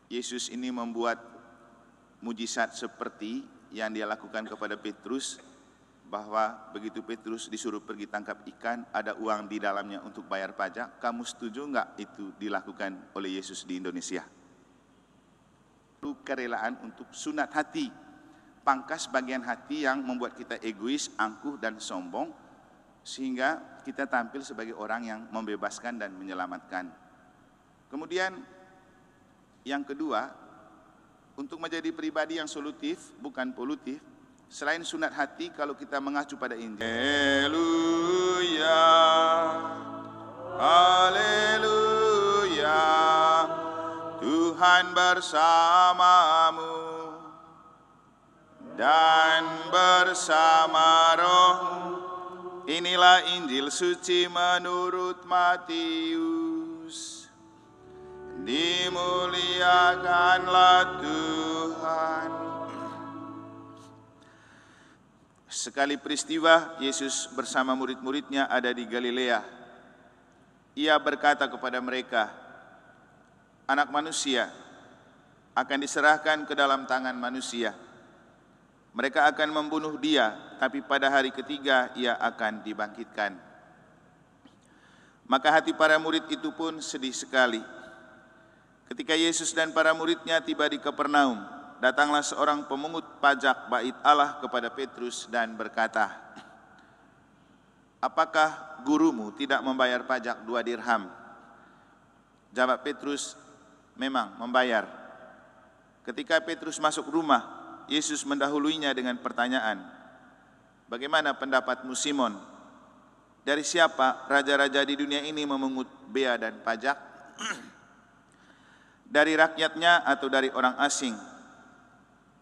Yesus ini membuat mujizat seperti yang dia lakukan kepada Petrus, bahwa begitu Petrus disuruh pergi tangkap ikan, ada uang di dalamnya untuk bayar pajak. Kamu setuju nggak itu dilakukan oleh Yesus di Indonesia? Kerelaan untuk sunat hati, pangkas bagian hati yang membuat kita egois, angkuh dan sombong, sehingga kita tampil sebagai orang yang membebaskan dan menyelamatkan. Kemudian yang kedua, untuk menjadi pribadi yang solutif bukan polutif, selain sunat hati, kalau kita mengacu pada Injil, haleluya, haleluya, Tuhan bersamamu dan bersama rohmu. Inilah Injil suci menurut Matius. Dimuliakanlah Tuhan. Sekali peristiwa, Yesus bersama murid-muridnya ada di Galilea. Ia berkata kepada mereka, Anak manusia akan diserahkan ke dalam tangan manusia. Mereka akan membunuh dia, tapi pada hari ketiga ia akan dibangkitkan. Maka hati para murid itu pun sedih sekali. Ketika Yesus dan para muridnya tiba di Kapernaum, datanglah seorang pemungut pajak bait Allah kepada Petrus dan berkata, Apakah gurumu tidak membayar pajak 2 dirham? Jawab Petrus, memang membayar. Ketika Petrus masuk rumah, Yesus mendahuluinya dengan pertanyaan, Bagaimana pendapatmu Simon? Dari siapa raja-raja di dunia ini memungut bea dan pajak? Dari rakyatnya atau dari orang asing?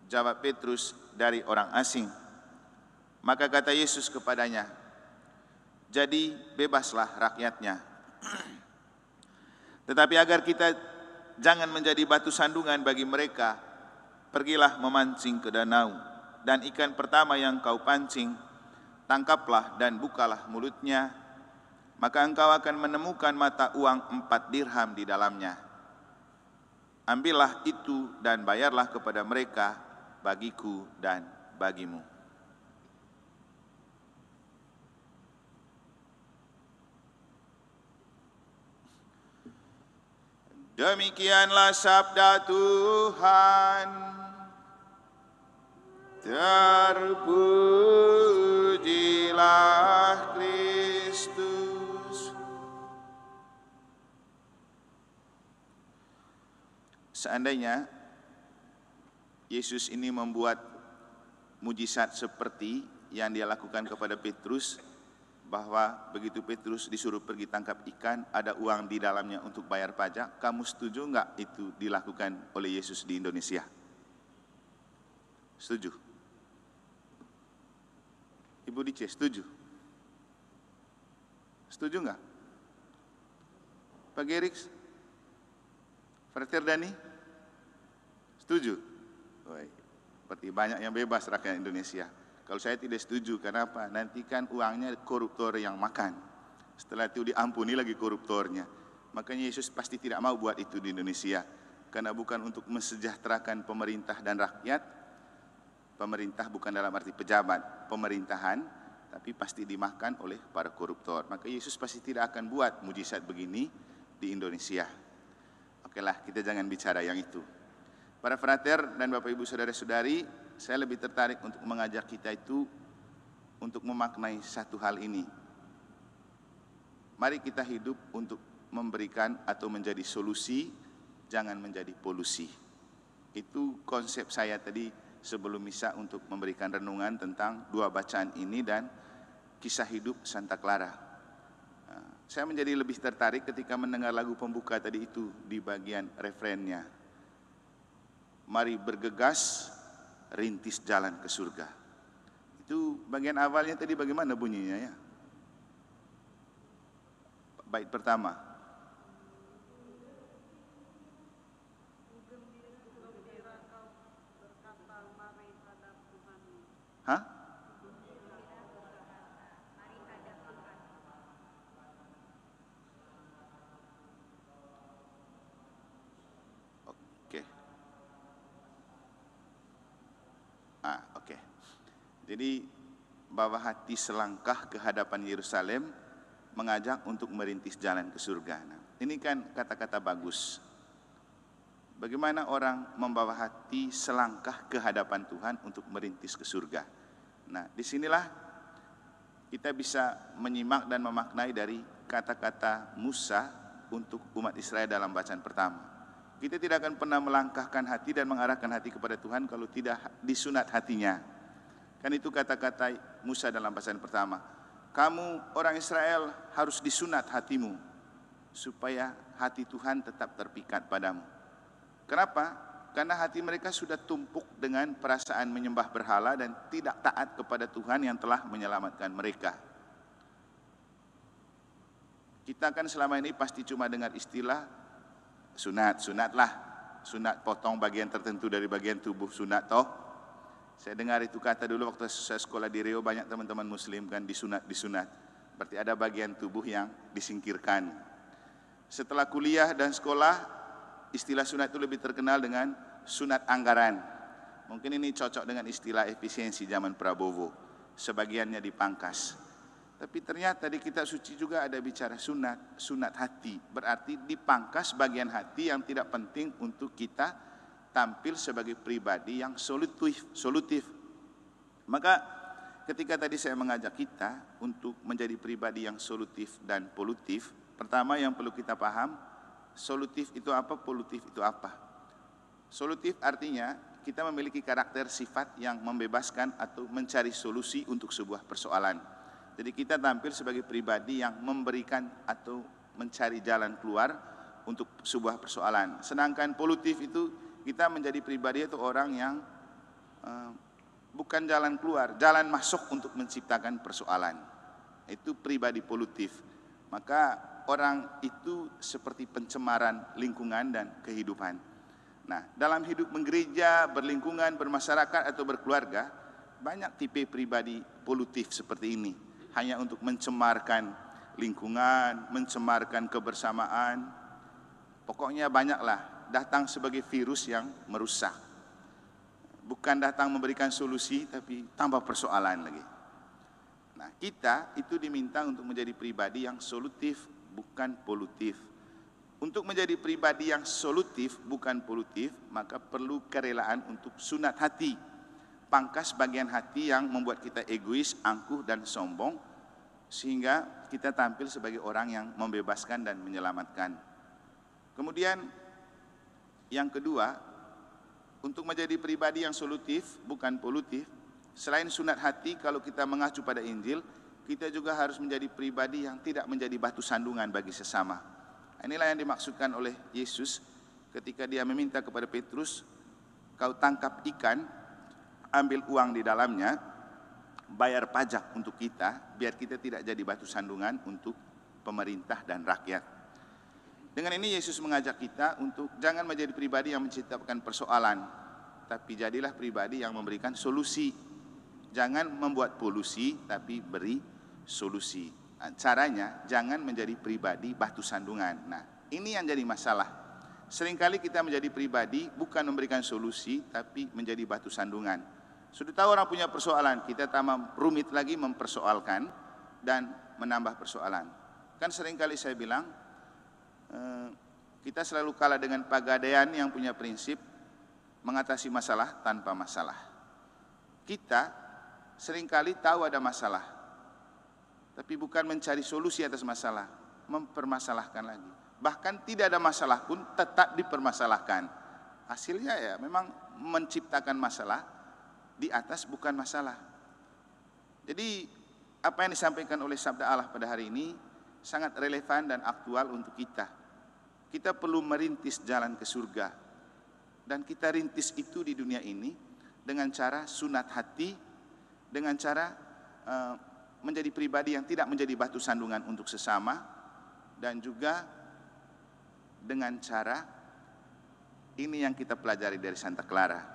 Jawab Petrus, dari orang asing. Maka kata Yesus kepadanya, jadi bebaslah rakyatnya. Tetapi agar kita jangan menjadi batu sandungan bagi mereka, pergilah memancing ke danau, dan ikan pertama yang kau pancing, tangkaplah dan bukalah mulutnya, maka engkau akan menemukan mata uang 4 dirham di dalamnya. Ambillah itu dan bayarlah kepada mereka, bagiku dan bagimu. Demikianlah sabda Tuhan. Terpujilah Kristus. Seandainya Yesus ini membuat mujizat seperti yang dia lakukan kepada Petrus, bahwa begitu Petrus disuruh pergi tangkap ikan, ada uang di dalamnya untuk bayar pajak, kamu setuju nggak itu dilakukan oleh Yesus di Indonesia? Setuju? Ibu Dice, setuju? Setuju nggak? Pak Geriks? Frater Dani? Setuju? Seperti banyak yang bebas rakyat Indonesia. Kalau saya tidak setuju, kenapa? Nanti kan uangnya koruptor yang makan. Setelah itu diampuni lagi koruptornya. Makanya Yesus pasti tidak mau buat itu di Indonesia. Karena bukan untuk mensejahterakan pemerintah dan rakyat. Pemerintah bukan dalam arti pejabat, pemerintahan, tapi pasti dimakan oleh para koruptor. Maka Yesus pasti tidak akan buat mujizat begini di Indonesia. Okelah, kita jangan bicara yang itu. Para frater dan Bapak Ibu Saudara-saudari, saya lebih tertarik untuk mengajak kita itu untuk memaknai satu hal ini. Mari kita hidup untuk memberikan atau menjadi solusi, jangan menjadi polusi. Itu konsep saya tadi sebelum misa untuk memberikan renungan tentang 2 bacaan ini dan kisah hidup Santa Clara. Saya menjadi lebih tertarik ketika mendengar lagu pembuka tadi itu di bagian refrennya. Mari bergegas, rintis jalan ke surga. Itu bagian awalnya tadi bagaimana bunyinya ya? Bait pertama. Hah? Oke. Oke. Jadi bawa hati selangkah ke hadapan Yerusalem, mengajak untuk merintis jalan ke surga. Nah, ini kan kata-kata bagus. Bagaimana orang membawa hati selangkah ke hadapan Tuhan untuk merintis ke surga. Nah, disinilah kita bisa menyimak dan memaknai dari kata-kata Musa untuk umat Israel dalam bacaan pertama. Kita tidak akan pernah melangkahkan hati dan mengarahkan hati kepada Tuhan kalau tidak disunat hatinya. Kan itu kata-kata Musa dalam bacaan pertama. Kamu orang Israel harus disunat hatimu supaya hati Tuhan tetap terpikat padamu. Kenapa? Karena hati mereka sudah tumpuk dengan perasaan menyembah berhala dan tidak taat kepada Tuhan yang telah menyelamatkan mereka. Kita kan selama ini pasti cuma dengar istilah sunat potong bagian tertentu dari bagian tubuh, sunat toh. Saya dengar itu kata dulu waktu saya sekolah di Riau, banyak teman-teman muslim kan disunat. Berarti ada bagian tubuh yang disingkirkan. Setelah kuliah dan sekolah, istilah sunat itu lebih terkenal dengan sunat anggaran. Mungkin ini cocok dengan istilah efisiensi zaman Prabowo. Sebagiannya dipangkas. Tapi ternyata di kitab suci juga ada bicara sunat hati. Berarti dipangkas bagian hati yang tidak penting untuk kita tampil sebagai pribadi yang solutif. Maka ketika tadi saya mengajak kita untuk menjadi pribadi yang solutif dan polutif, pertama yang perlu kita paham, solutif itu apa, polutif itu apa. Solutif artinya kita memiliki karakter sifat yang membebaskan atau mencari solusi untuk sebuah persoalan. Jadi kita tampil sebagai pribadi yang memberikan atau mencari jalan keluar untuk sebuah persoalan. Sedangkan polutif itu kita menjadi pribadi atau orang yang bukan jalan keluar, jalan masuk untuk menciptakan persoalan. Itu pribadi polutif. Maka orang itu seperti pencemaran lingkungan dan kehidupan. Nah, dalam hidup menggereja, berlingkungan, bermasyarakat atau berkeluarga, banyak tipe pribadi polutif seperti ini. Hanya untuk mencemarkan lingkungan, mencemarkan kebersamaan. Pokoknya banyaklah, datang sebagai virus yang merusak. Bukan datang memberikan solusi, tapi tambah persoalan lagi. Nah, kita itu diminta untuk menjadi pribadi yang solutif, bukan polutif. Untuk menjadi pribadi yang solutif, bukan polutif, maka perlu kerelaan untuk sunat hati. Pangkas bagian hati yang membuat kita egois, angkuh dan sombong, sehingga kita tampil sebagai orang yang membebaskan dan menyelamatkan. Kemudian yang kedua, untuk menjadi pribadi yang solutif, bukan polutif, selain sunat hati, kalau kita mengacu pada Injil, kita juga harus menjadi pribadi yang tidak menjadi batu sandungan bagi sesama. Inilah yang dimaksudkan oleh Yesus ketika dia meminta kepada Petrus, kau tangkap ikan, ambil uang di dalamnya, bayar pajak untuk kita, biar kita tidak jadi batu sandungan untuk pemerintah dan rakyat. Dengan ini Yesus mengajak kita untuk jangan menjadi pribadi yang menciptakan persoalan, tapi jadilah pribadi yang memberikan solusi. Jangan membuat polusi, tapi beri solusi. Caranya jangan menjadi pribadi batu sandungan. Nah, ini yang jadi masalah. Seringkali kita menjadi pribadi bukan memberikan solusi, tapi menjadi batu sandungan. Sudah tahu orang punya persoalan, kita tambah rumit lagi mempersoalkan dan menambah persoalan. Kan seringkali saya bilang, kita selalu kalah dengan Pegadaian yang punya prinsip mengatasi masalah tanpa masalah. Kita seringkali tahu ada masalah, tapi bukan mencari solusi atas masalah, mempermasalahkan lagi. Bahkan tidak ada masalah pun tetap dipermasalahkan. Hasilnya ya memang menciptakan masalah di atas bukan masalah. Jadi apa yang disampaikan oleh sabda Allah pada hari ini sangat relevan dan aktual untuk kita. Kita perlu merintis jalan ke surga. Dan kita rintis itu di dunia ini dengan cara sunat hati, dengan cara menjadi pribadi yang tidak menjadi batu sandungan untuk sesama, dan juga dengan cara ini yang kita pelajari dari Santa Clara.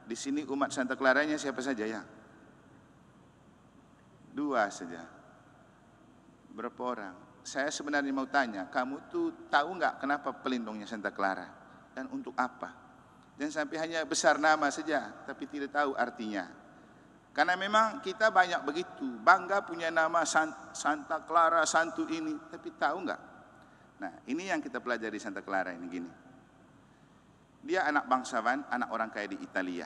Di sini umat Santa Claranya siapa saja ya? 2 saja. Berapa orang? Saya sebenarnya mau tanya, kamu tuh tahu nggak kenapa pelindungnya Santa Clara? Dan untuk apa? Jangan sampai hanya besar nama saja, tapi tidak tahu artinya. Karena memang kita banyak begitu, bangga punya nama Santa Clara, santu ini, tapi tahu enggak? Nah, ini yang kita pelajari Santa Clara ini gini. Dia anak bangsawan, anak orang kaya di Italia.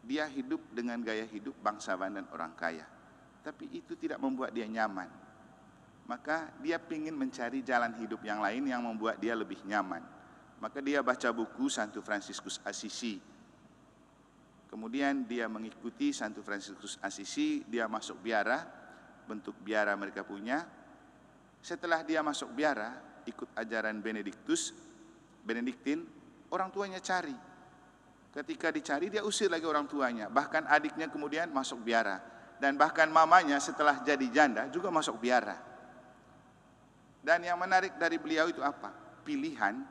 Dia hidup dengan gaya hidup bangsawan dan orang kaya. Tapi itu tidak membuat dia nyaman. Maka dia ingin mencari jalan hidup yang lain yang membuat dia lebih nyaman. Maka dia baca buku Santo Fransiskus Assisi. Kemudian dia mengikuti Santo Fransiskus Assisi, dia masuk biara, bentuk biara mereka punya. Setelah dia masuk biara, ikut ajaran Benediktin, orang tuanya cari. Ketika dicari, dia usir lagi orang tuanya. Bahkan adiknya kemudian masuk biara. Dan bahkan mamanya setelah jadi janda juga masuk biara. Dan yang menarik dari beliau itu apa? Pilihan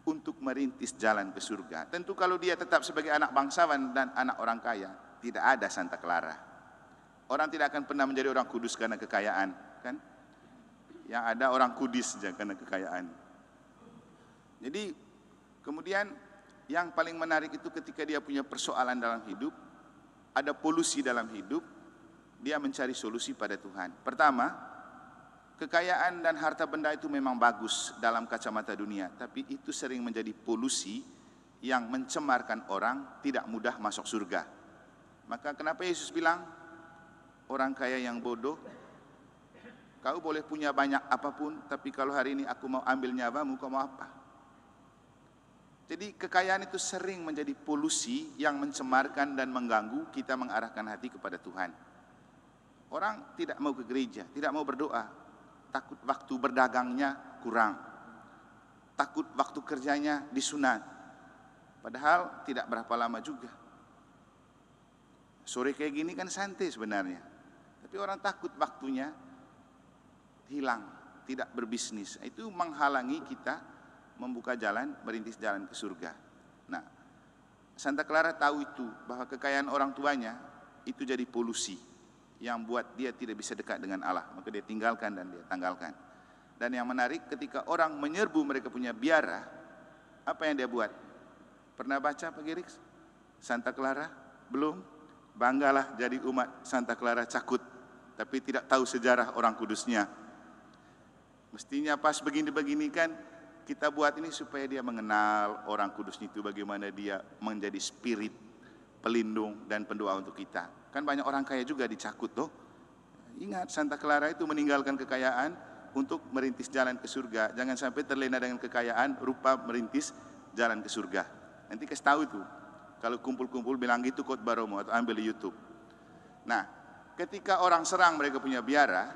untuk merintis jalan ke surga. Tentu kalau dia tetap sebagai anak bangsawan dan anak orang kaya, tidak ada Santa Clara. Orang tidak akan pernah menjadi orang kudus karena kekayaan, kan? Yang ada orang kudis saja karena kekayaan. Jadi kemudian yang paling menarik itu ketika dia punya persoalan dalam hidup, ada polusi dalam hidup, dia mencari solusi pada Tuhan. Pertama, kekayaan dan harta benda itu memang bagus dalam kacamata dunia, tapi itu sering menjadi polusi yang mencemarkan orang, tidak mudah masuk surga. Maka kenapa Yesus bilang, orang kaya yang bodoh, kau boleh punya banyak apapun, tapi kalau hari ini aku mau ambil nyawamu, kau mau apa? Jadi kekayaan itu sering menjadi polusi yang mencemarkan dan mengganggu kita mengarahkan hati kepada Tuhan. Orang tidak mau ke gereja, tidak mau berdoa, takut waktu berdagangnya kurang, takut waktu kerjanya disunat, padahal tidak berapa lama juga. Sore kayak gini kan santai sebenarnya, tapi orang takut waktunya hilang, tidak berbisnis. Itu menghalangi kita membuka jalan, merintis jalan ke surga. Nah, Santa Clara tahu itu, bahwa kekayaan orang tuanya itu jadi polusi yang buat dia tidak bisa dekat dengan Allah. Maka dia tinggalkan dan dia tanggalkan. Dan yang menarik, ketika orang menyerbu mereka punya biara, apa yang dia buat? Pernah baca Pak Geriks? Santa Clara? Belum? Banggalah jadi umat Santa Clara Cakut, tapi tidak tahu sejarah orang kudusnya. Mestinya pas begini-begini kan kita buat ini supaya dia mengenal orang kudusnya itu, bagaimana dia menjadi spirit pelindung dan pendoa untuk kita. Kan banyak orang kaya juga di Cakut toh. Ingat, Santa Clara itu meninggalkan kekayaan untuk merintis jalan ke surga. Jangan sampai terlena dengan kekayaan rupa merintis jalan ke surga. Nanti kasih tahu itu. Kalau kumpul-kumpul bilang gitu khotbah Romo atau ambil di YouTube. Nah, ketika orang serang mereka punya biara,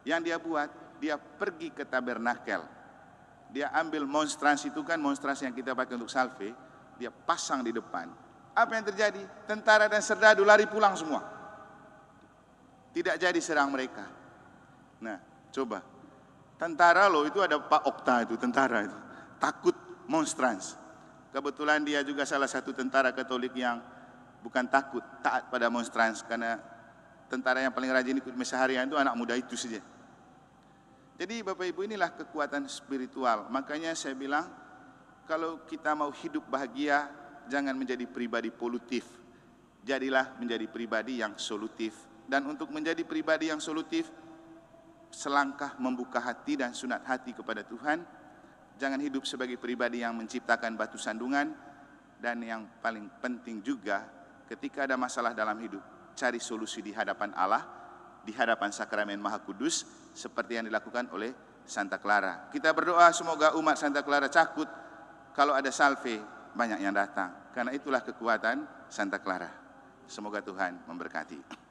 yang dia buat, dia pergi ke tabernakel. Dia ambil monstrans itu kan, monstrans yang kita pakai untuk salve, dia pasang di depan. Apa yang terjadi? Tentara dan serdadu lari pulang semua. Tidak jadi serang mereka. Nah, coba. Tentara loh, itu ada Pak Okta itu, tentara itu. Takut monstrans. Kebetulan dia juga salah satu tentara Katolik yang bukan takut, taat pada monstrans. Karena tentara yang paling rajin ikut misa harian itu anak muda itu saja. Jadi Bapak Ibu, inilah kekuatan spiritual. Makanya saya bilang, kalau kita mau hidup bahagia, jangan menjadi pribadi polutif. Jadilah menjadi pribadi yang solutif. Dan untuk menjadi pribadi yang solutif, selangkah membuka hati dan sunat hati kepada Tuhan. Jangan hidup sebagai pribadi yang menciptakan batu sandungan. Dan yang paling penting juga, ketika ada masalah dalam hidup, cari solusi di hadapan Allah, di hadapan sakramen Maha Kudus, seperti yang dilakukan oleh Santa Clara. Kita berdoa semoga umat Santa Clara Cakut, kalau ada salve, banyak yang datang. Karena itulah kekuatan Santa Clara. Semoga Tuhan memberkati.